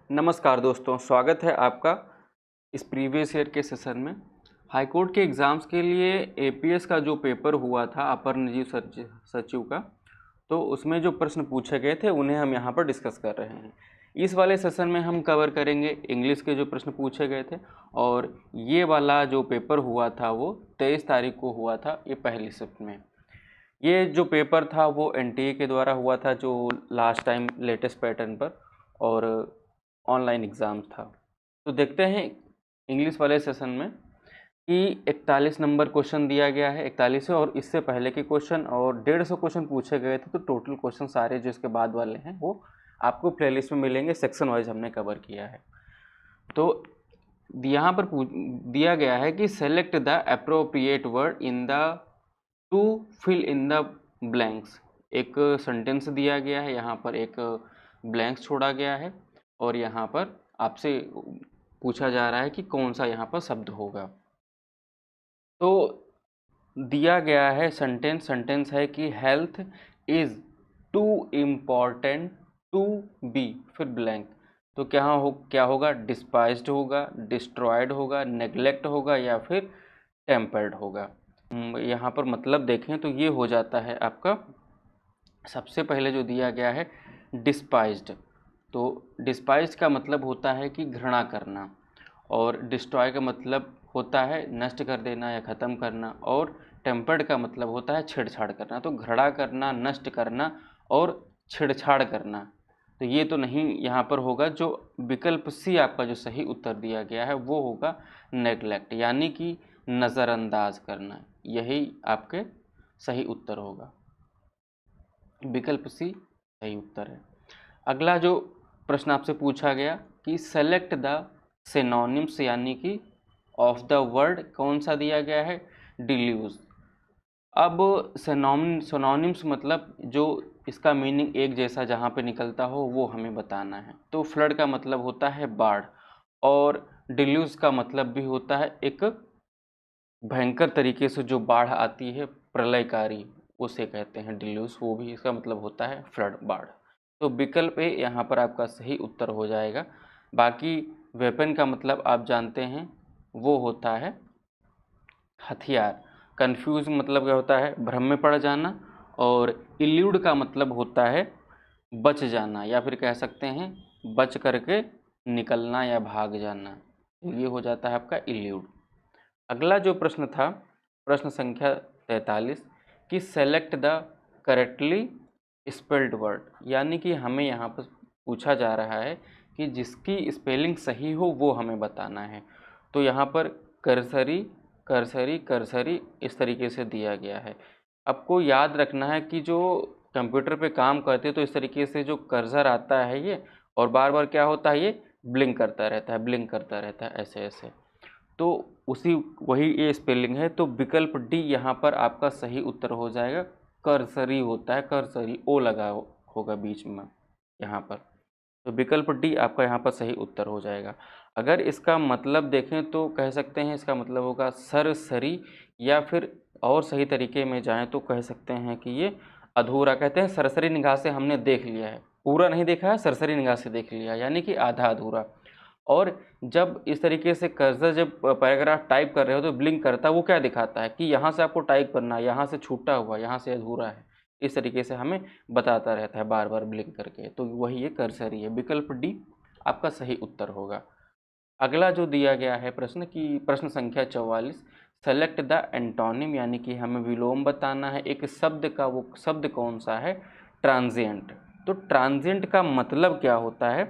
नमस्कार दोस्तों, स्वागत है आपका इस प्रीवियस ईयर के सेशन में। हाई कोर्ट के एग्ज़ाम्स के लिए एपीएस का जो पेपर हुआ था अपर निजी सचिव का, तो उसमें जो प्रश्न पूछे गए थे उन्हें हम यहाँ पर डिस्कस कर रहे हैं। इस वाले सेशन में हम कवर करेंगे इंग्लिश के जो प्रश्न पूछे गए थे, और ये वाला जो पेपर हुआ था वो 23 तारीख को हुआ था, ये पहली शिफ्ट में। ये जो पेपर था वो एनटीए के द्वारा हुआ था, जो लास्ट टाइम लेटेस्ट पैटर्न पर, और ऑनलाइन एग्ज़ाम था। तो देखते हैं इंग्लिश वाले सेशन में कि 41 नंबर क्वेश्चन दिया गया है, 41 और इससे पहले के क्वेश्चन, और 150 क्वेश्चन पूछे गए थे। तो टोटल क्वेश्चन सारे जो इसके बाद वाले हैं वो आपको प्लेलिस्ट में मिलेंगे, सेक्शन वाइज हमने कवर किया है। तो यहाँ पर दिया गया है कि select the appropriate word in the to fill in the blanks. एक सेंटेंस दिया गया है, यहाँ पर एक ब्लैंक्स छोड़ा गया है, और यहाँ पर आपसे पूछा जा रहा है कि कौन सा यहाँ पर शब्द होगा। तो दिया गया है सेंटेंस है कि health is too important to be, फिर ब्लैंक। तो क्या होगा? डिस्पाइज्ड होगा, डिस्ट्रॉयड होगा, नेग्लेक्ट होगा, या फिर टेम्पर्ड होगा। यहाँ पर मतलब देखें तो ये हो जाता है आपका, सबसे पहले जो दिया गया है डिस्पाइज्ड। तो डिस्पाइज्ड का मतलब होता है कि घृणा करना, और डिस्ट्रॉय का मतलब होता है नष्ट कर देना या ख़त्म करना, और टेम्पर्ड का मतलब होता है छेड़छाड़ करना। तो घृणा करना, नष्ट करना और छेड़छाड़ करना, तो ये तो नहीं यहाँ पर होगा। जो विकल्प सी आपका जो सही उत्तर दिया गया है वो होगा नेग्लेक्ट, यानी कि नज़रअंदाज करना। यही आपके सही उत्तर होगा, विकल्प सी सही उत्तर है। अगला जो प्रश्न आपसे पूछा गया कि सेलेक्ट द सिनोनिम्स, यानी कि ऑफ द वर्ड, कौन सा दिया गया है? डिल्यूज। अब सिनोनिम्स मतलब जो इसका मीनिंग एक जैसा जहाँ पे निकलता हो वो हमें बताना है। तो फ्लड का मतलब होता है बाढ़, और डिल्यूज का मतलब भी होता है एक भयंकर तरीके से जो बाढ़ आती है, प्रलयकारी, उसे कहते हैं डिल्यूज। वो भी इसका मतलब होता है फ्लड, बाढ़। तो विकल्प ए यहाँ पर आपका सही उत्तर हो जाएगा। बाकी वेपन का मतलब आप जानते हैं, वो होता है हथियार। कंफ्यूज मतलब क्या होता है? भ्रम में पड़ जाना, और इल्यूड का मतलब होता है बच जाना, या फिर कह सकते हैं बच करके निकलना या भाग जाना। ये हो जाता है आपका इल्यूड। अगला जो प्रश्न था, प्रश्न संख्या 43, कि select the correctly spelled word, यानी कि हमें यहाँ पर पूछा जा रहा है कि जिसकी स्पेलिंग सही हो वो हमें बताना है। तो यहाँ पर कर्सरी, कर्सरी, कर्सरी इस तरीके से दिया गया है। आपको याद रखना है कि जो कंप्यूटर पे काम करते तो इस तरीके से जो कर्सर आता है ये, और बार बार क्या होता है, ये ब्लिंक करता रहता है, ब्लिंक करता रहता है, ऐसे ऐसे। तो वही ये स्पेलिंग है। तो विकल्प डी यहाँ पर आपका सही उत्तर हो जाएगा। कर्सरी होता है, कर्सरी, ओ लगा होगा बीच में यहाँ पर। तो विकल्प डी आपका यहाँ पर सही उत्तर हो जाएगा। अगर इसका मतलब देखें तो कह सकते हैं इसका मतलब होगा सरसरी, या फिर और सही तरीके में जाएं तो कह सकते हैं कि ये अधूरा। कहते हैं सरसरी निगाह से हमने देख लिया है, पूरा नहीं देखा है, सरसरी निगाह से देख लिया, यानी कि आधा अधूरा। और जब इस तरीके से कर्सर जब पैराग्राफ टाइप कर रहे हो तो ब्लिंक करता है, वो क्या दिखाता है कि यहाँ से आपको टाइप करना है, यहाँ से छूटा हुआ, यहाँ से अधूरा है। इस तरीके से हमें बताता रहता है बार बार ब्लिंक करके। तो वही ये कर्सर ही है। विकल्प डी आपका सही उत्तर होगा। अगला जो दिया गया है प्रश्न की प्रश्न संख्या 44, सेलेक्ट द एंटोनिम, यानी कि हमें विलोम बताना है एक शब्द का। वो शब्द कौन सा है? ट्रांजिएंट। तो ट्रांजिएंट का मतलब क्या होता है?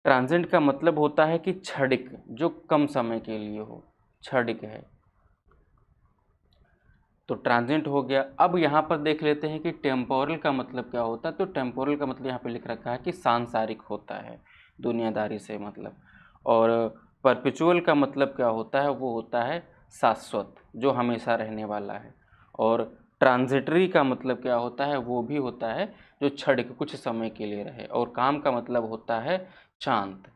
ट्रांजिएंट का मतलब होता है कि क्षणिक, जो कम समय के लिए हो, क्षणिक है। तो ट्रांजिएंट हो गया। अब यहाँ पर देख लेते हैं कि टेम्पोरल का मतलब क्या होता है। तो टेम्पोरल का मतलब यहाँ पे लिख रखा है कि सांसारिक होता है, दुनियादारी से मतलब। और परपेचुअल का मतलब क्या होता है? वो होता है शाश्वत, जो हमेशा रहने वाला है। और ट्रांजिटरी का मतलब क्या होता है? वो भी होता है जो क्षणिक, कुछ समय के लिए रहे। और काम का मतलब होता है शांत।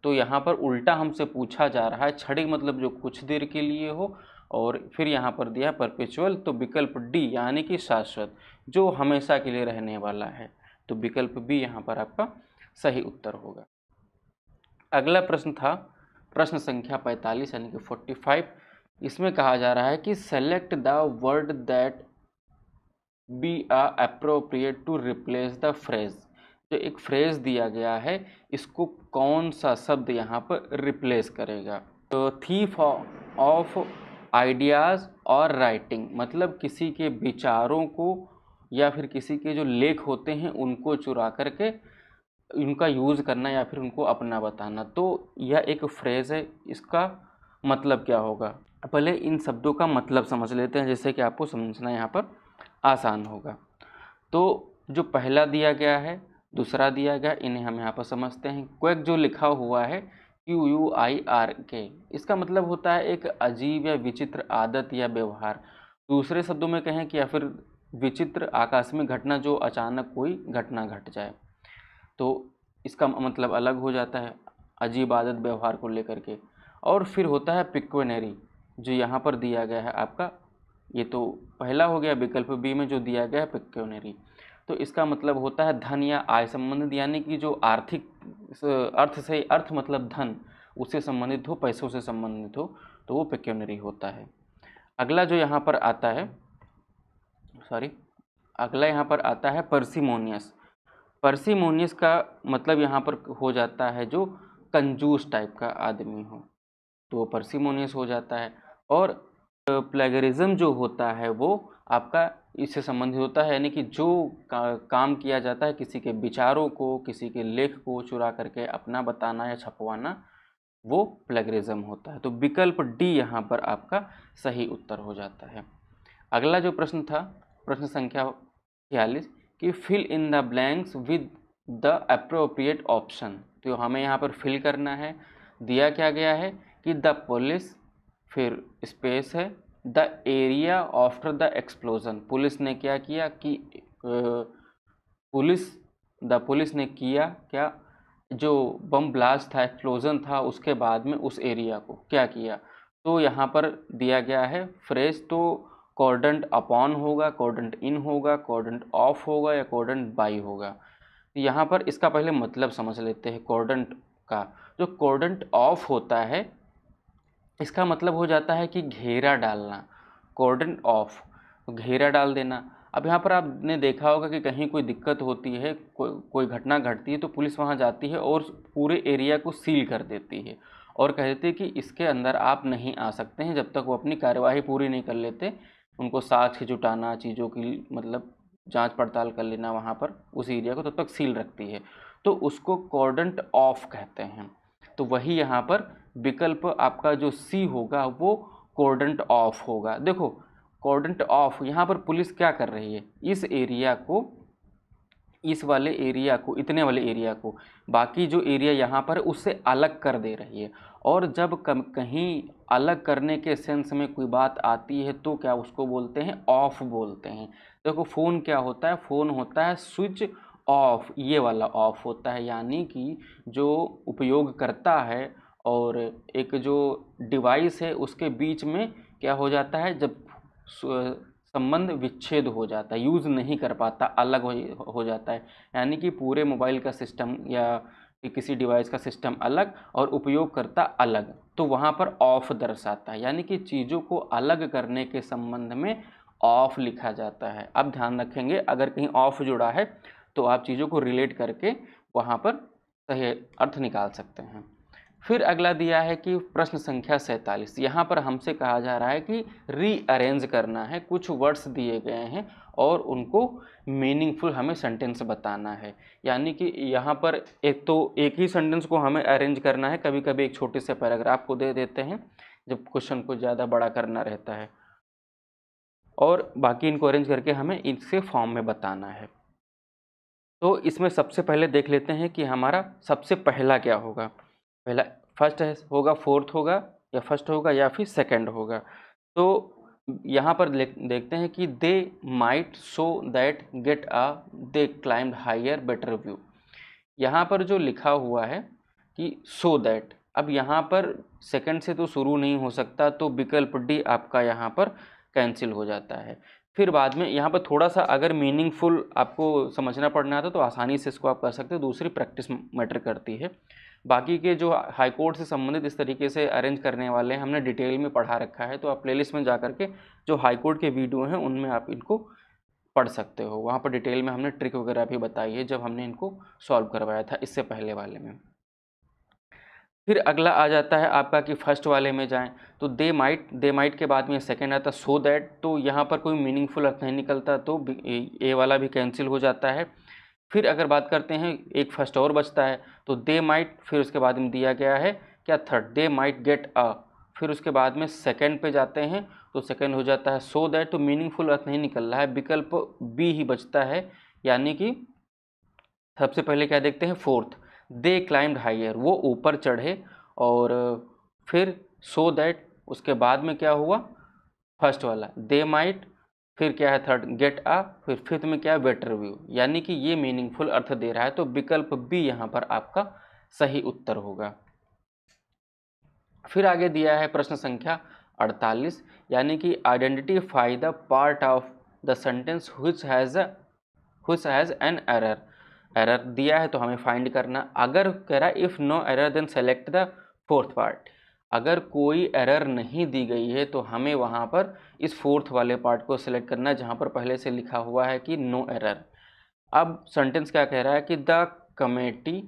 तो यहाँ पर उल्टा हमसे पूछा जा रहा है, क्षणिक मतलब जो कुछ देर के लिए हो, और फिर यहाँ पर दिया परपेचुअल। तो विकल्प डी यानी कि शाश्वत, जो हमेशा के लिए रहने वाला है। तो विकल्प बी यहाँ पर आपका सही उत्तर होगा। अगला प्रश्न था प्रश्न संख्या 45 यानी कि 45। इसमें कहा जा रहा है कि select the word that be appropriate to replace the phrase. जो एक फ्रेज दिया गया है इसको कौन सा शब्द यहाँ पर रिप्लेस करेगा। तो थीफ ऑफ आइडियाज़ और राइटिंग, मतलब किसी के विचारों को या फिर किसी के जो लेख होते हैं उनको चुरा करके उनका यूज़ करना या फिर उनको अपना बताना। तो यह एक फ्रेज़ है, इसका मतलब क्या होगा। पहले इन शब्दों का मतलब समझ लेते हैं जिससे कि आपको समझना यहाँ पर आसान होगा। तो जो पहला दिया गया है, दूसरा दिया गया, इन्हें हम यहाँ पर समझते हैं। क्वैक जो लिखा हुआ है QUIRK, इसका मतलब होता है एक अजीब या विचित्र आदत या व्यवहार। दूसरे शब्दों में कहें कि या फिर विचित्र आकस्मिक घटना, जो अचानक कोई घटना घट जाए, तो इसका मतलब अलग हो जाता है अजीब आदत व्यवहार को लेकर के। और फिर होता है पिक्वेनरी, जो यहाँ पर दिया गया है आपका, ये तो पहला हो गया, विकल्प बी में जो दिया गया है पिक्वेनरी। तो इसका मतलब होता है धन या आय संबंधित, यानी कि जो आर्थिक अर्थ से, अर्थ मतलब धन, उससे संबंधित हो, पैसों से संबंधित हो, तो वो पिक्वेनरी होता है। अगला जो यहाँ पर आता है, अगला यहाँ पर आता है पर्सिमोनियस। पर्सिमोनियस का मतलब यहाँ पर हो जाता है जो कंजूस टाइप का आदमी हो, तो पर्सिमोनियस हो जाता है। और प्लेगरिज्म जो होता है वो आपका इससे संबंधित होता है, यानी कि जो काम किया जाता है किसी के विचारों को, किसी के लेख को चुरा करके अपना बताना या छपवाना, वो प्लेगरिज्म होता है। तो विकल्प डी यहाँ पर आपका सही उत्तर हो जाता है। अगला जो प्रश्न था प्रश्न संख्या 46 कि fill in the blanks with the appropriate option. तो हमें यहाँ पर फिल करना है। दिया क्या गया है कि द पुलिस, फिर स्पेस है, the area after the explosion. Police ने क्या किया कि पुलिस ने किया क्या, जो बम ब्लास्ट था, एक्सप्लोजन था, उसके बाद में उस एरिया को क्या किया। तो यहाँ पर दिया गया है फ्रेज, तो कॉर्डेंट अपॉन होगा, कॉर्डेंट इन होगा, कॉर्डेंट ऑफ होगा या कॉर्डेंट बाई होगा। यहाँ पर इसका पहले मतलब समझ लेते हैं कॉर्डेंट का। जो कॉर्डेंट ऑफ होता है इसका मतलब हो जाता है कि घेरा डालना, कॉर्डेंट ऑफ, घेरा डाल देना। अब यहाँ पर आपने देखा होगा कि कहीं कोई दिक्कत होती है, कोई घटना घटती है, तो पुलिस वहाँ जाती है और पूरे एरिया को सील कर देती है और कह देती है कि इसके अंदर आप नहीं आ सकते हैं जब तक वो अपनी कार्यवाही पूरी नहीं कर लेते। उनको साक्ष्य जुटाना, चीज़ों की मतलब जांच पड़ताल कर लेना वहाँ पर उस एरिया को, तब तक सील रखती है, तो उसको कॉर्डेंट ऑफ कहते हैं। तो वही यहाँ पर विकल्प आपका जो सी होगा वो कॉर्डेंट ऑफ होगा। देखो कॉर्डेंट ऑफ, यहाँ पर पुलिस क्या कर रही है, इस एरिया को, इस वाले एरिया को, इतने वाले एरिया को, बाकी जो एरिया यहाँ पर उससे अलग कर दे रही है। और जब कहीं अलग करने के सेंस में कोई बात आती है तो क्या उसको बोलते हैं, ऑफ बोलते हैं। देखो फ़ोन क्या होता है, फ़ोन होता है स्विच ऑफ, ये वाला ऑफ होता है, यानी कि जो उपयोग करता है और एक जो डिवाइस है उसके बीच में क्या हो जाता है, जब संबंध विच्छेद हो जाता है, यूज़ नहीं कर पाता, अलग हो जाता है, यानी कि पूरे मोबाइल का सिस्टम या किसी डिवाइस का सिस्टम अलग और उपयोगकर्ता अलग, तो वहाँ पर ऑफ दर्शाता है, यानी कि चीज़ों को अलग करने के संबंध में ऑफ लिखा जाता है। अब ध्यान रखेंगे अगर कहीं ऑफ जुड़ा है तो आप चीज़ों को रिलेट करके वहाँ पर सही अर्थ निकाल सकते हैं। फिर अगला दिया है कि प्रश्न संख्या 47, यहाँ पर हमसे कहा जा रहा है कि रीअरेंज करना है। कुछ वर्ड्स दिए गए हैं और उनको मीनिंगफुल हमें सेंटेंस बताना है, यानी कि यहाँ पर एक ही सेंटेंस को हमें अरेंज करना है। कभी कभी एक छोटे से पैराग्राफ को दे देते हैं जब क्वेश्चन को ज़्यादा बड़ा करना रहता है, और बाकी इनको अरेंज करके हमें इसके फॉर्म में बताना है। तो इसमें सबसे पहले देख लेते हैं कि हमारा सबसे पहला क्या होगा। पहला फर्स्ट होगा, फोर्थ होगा, या फर्स्ट होगा या फिर सेकंड होगा। तो यहाँ पर देखते हैं कि they might so that get they climbed higher better view. यहाँ पर जो लिखा हुआ है कि सो दैट, अब यहाँ पर सेकंड से तो शुरू नहीं हो सकता, तो विकल्प डी आपका यहाँ पर कैंसिल हो जाता है। फिर बाद में यहाँ पर थोड़ा सा अगर मीनिंगफुल आपको समझना पड़ना आता तो आसानी से इसको आप कर सकते हो, दूसरी प्रैक्टिस मैटर करती है। बाकी के जो हाई कोर्ट से संबंधित इस तरीके से अरेंज करने वाले हैं हमने डिटेल में पढ़ा रखा है, तो आप प्लेलिस्ट में जा करके जो हाई कोर्ट के वीडियो हैं उनमें आप इनको पढ़ सकते हो। वहाँ पर डिटेल में हमने ट्रिक वगैरह भी बताई है जब हमने इनको सॉल्व करवाया था इससे पहले वाले में। फिर अगला आ जाता है आपका कि फर्स्ट वाले में जाएं तो दे माइट के बाद में सेकंड आता सो दैट, तो यहाँ पर कोई मीनिंगफुल अर्थ नहीं निकलता तो ए वाला भी कैंसिल हो जाता है। फिर अगर बात करते हैं एक फर्स्ट और बचता है तो दे माइट, फिर उसके बाद में दिया गया है क्या third, they might get a, फिर उसके बाद में सेकंड पे जाते हैं तो सेकंड हो जाता है सो दैट, तो मीनिंगफुल अर्थ नहीं निकल रहा है, विकल्प बी ही बचता है। यानी कि सबसे पहले क्या देखते हैं फोर्थ, दे क्लाइम्ड हायर, वो ऊपर चढ़े, और फिर सो दैट उसके बाद में क्या हुआ फर्स्ट वाला दे माइट, फिर क्या है थर्ड गेट अ, फिर फिफ्थ में क्या है बेटर व्यू, यानी कि ये मीनिंगफुल अर्थ दे रहा है, तो विकल्प बी यहाँ पर आपका सही उत्तर होगा। फिर आगे दिया है प्रश्न संख्या 48, यानी कि identify the part of the sentence which has an error. Error दिया है तो हमें फाइंड करना, अगर कह रहा है if no error then select the fourth part, अगर कोई एरर नहीं दी गई है तो हमें वहाँ पर इस फोर्थ वाले पार्ट को सिलेक्ट करना है जहाँ पर पहले से लिखा हुआ है कि नो एरर। अब सेंटेंस क्या कह रहा है कि the committee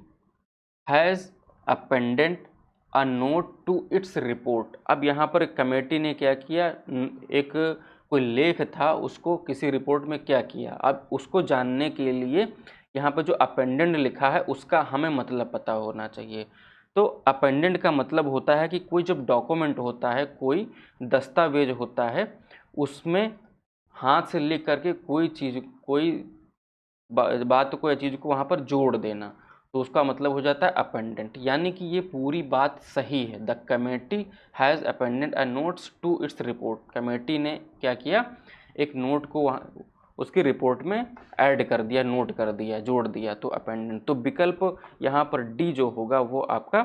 has appended a note to its report. अब यहाँ पर कमेटी ने क्या किया, एक कोई लेख था उसको किसी रिपोर्ट में क्या किया, अब उसको जानने के लिए यहाँ पर जो अपेंडेंट लिखा है उसका हमें मतलब पता होना चाहिए। तो अपेंडेंट का मतलब होता है कि कोई जब डॉक्यूमेंट होता है, कोई दस्तावेज होता है, उसमें हाथ से लिख करके कोई चीज़, कोई बात को या चीज़ को वहाँ पर जोड़ देना, तो उसका मतलब हो जाता है अपेंडेंट। यानी कि ये पूरी बात सही है। The committee has appended a notes to its report, committee ने क्या किया, एक नोट को वहाँ उसकी रिपोर्ट में ऐड कर दिया, नोट कर दिया, जोड़ दिया, तो अपेंडेंट। तो विकल्प यहाँ पर डी जो होगा वो आपका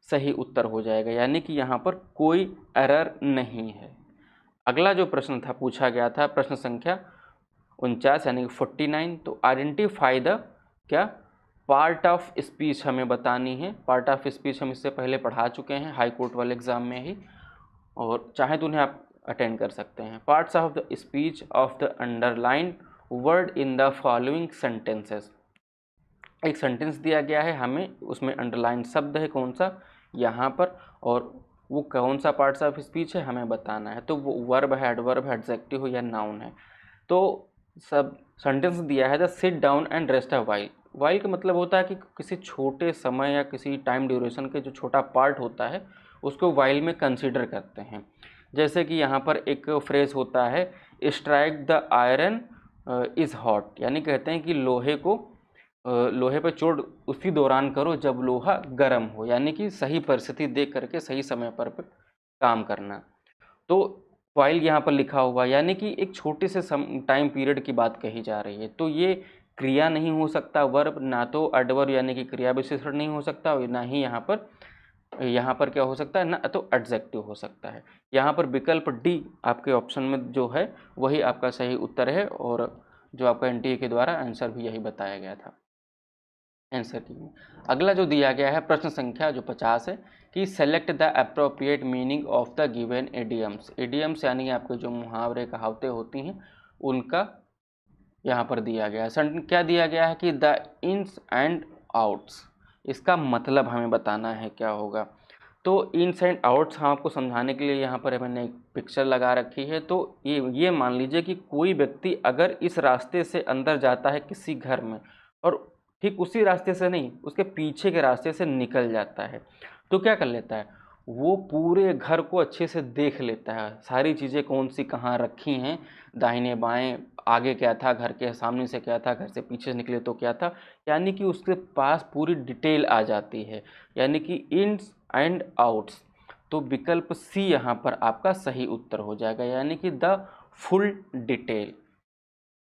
सही उत्तर हो जाएगा, यानी कि यहाँ पर कोई एरर नहीं है। अगला जो प्रश्न था पूछा गया था प्रश्न संख्या 49 यानी कि 49, तो आइडेंटिफाई द क्या पार्ट ऑफ स्पीच हमें बतानी है। पार्ट ऑफ स्पीच हम इससे पहले पढ़ा चुके हैं हाई कोर्ट वाले एग्जाम में ही, और चाहे तो उन्हें आप अटेंड कर सकते हैं। Parts of the speech of the underline word in the following sentences, एक सेंटेंस दिया गया है हमें, उसमें अंडरलाइन शब्द है कौन सा यहाँ पर, और वो कौन सा पार्ट्स ऑफ स्पीच है हमें बताना है। तो वो वर्ब है, एडवर्ब है, एडजेक्टिव हो या नाउन है। तो सब सेंटेंस दिया है the sit down and rest a while. While का मतलब होता है कि किसी छोटे समय या किसी टाइम ड्यूरेशन के जो छोटा पार्ट होता है उसको वाइल में कंसीडर करते हैं। जैसे कि यहाँ पर एक फ्रेज होता है strike the iron is hot, यानी कहते हैं कि लोहे पर चोट उसी दौरान करो जब लोहा गर्म हो, यानी कि सही परिस्थिति देख करके सही समय पर काम करना। तो वाइल यहाँ पर लिखा हुआ, यानी कि एक छोटे से टाइम पीरियड की बात कही जा रही है। तो ये क्रिया नहीं हो सकता वर्ब, ना तो एडवर्ब यानी कि क्रिया विशेषण नहीं हो सकता, और ना ही यहाँ पर क्या हो सकता है, ना तो एडजेक्टिव हो सकता है। यहाँ पर विकल्प डी आपके ऑप्शन में जो है वही आपका सही उत्तर है, और जो आपका एनटीए के द्वारा आंसर भी यही बताया गया था। आंसर कीजिए। अगला जो दिया गया है प्रश्न संख्या जो 50 है कि select the appropriate meaning of the given idioms. Idioms यानी आपके जो मुहावरे कहावतें होती हैं उनका यहाँ पर दिया गया है। क्या दिया गया है कि द इन्स एंड आउट्स, इसका मतलब हमें बताना है क्या होगा। तो इन्स एंड आउट्स हम आपको समझाने के लिए यहाँ पर मैंने एक पिक्चर लगा रखी है। तो ये मान लीजिए कि कोई व्यक्ति अगर इस रास्ते से अंदर जाता है किसी घर में, और ठीक उसी रास्ते से नहीं उसके पीछे के रास्ते से निकल जाता है, तो क्या कर लेता है, वो पूरे घर को अच्छे से देख लेता है, सारी चीज़ें कौन सी कहाँ रखी हैं, दाहिने बाएं, आगे क्या था, घर के सामने से क्या था, घर से पीछे से निकले तो क्या था, यानी कि उसके पास पूरी डिटेल आ जाती है, यानी कि इन्स एंड आउट्स। तो विकल्प सी यहाँ पर आपका सही उत्तर हो जाएगा, यानी कि द फुल डिटेल।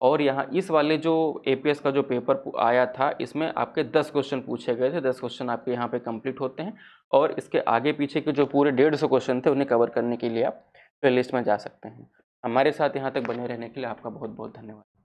और यहाँ इस वाले जो एपीएस का जो पेपर आया था इसमें आपके 10 क्वेश्चन पूछे गए थे, 10 क्वेश्चन आपके यहाँ पे कंप्लीट होते हैं, और इसके आगे पीछे के जो पूरे 150 क्वेश्चन थे उन्हें कवर करने के लिए आप प्लेलिस्ट में जा सकते हैं। हमारे साथ यहाँ तक बने रहने के लिए आपका बहुत बहुत धन्यवाद।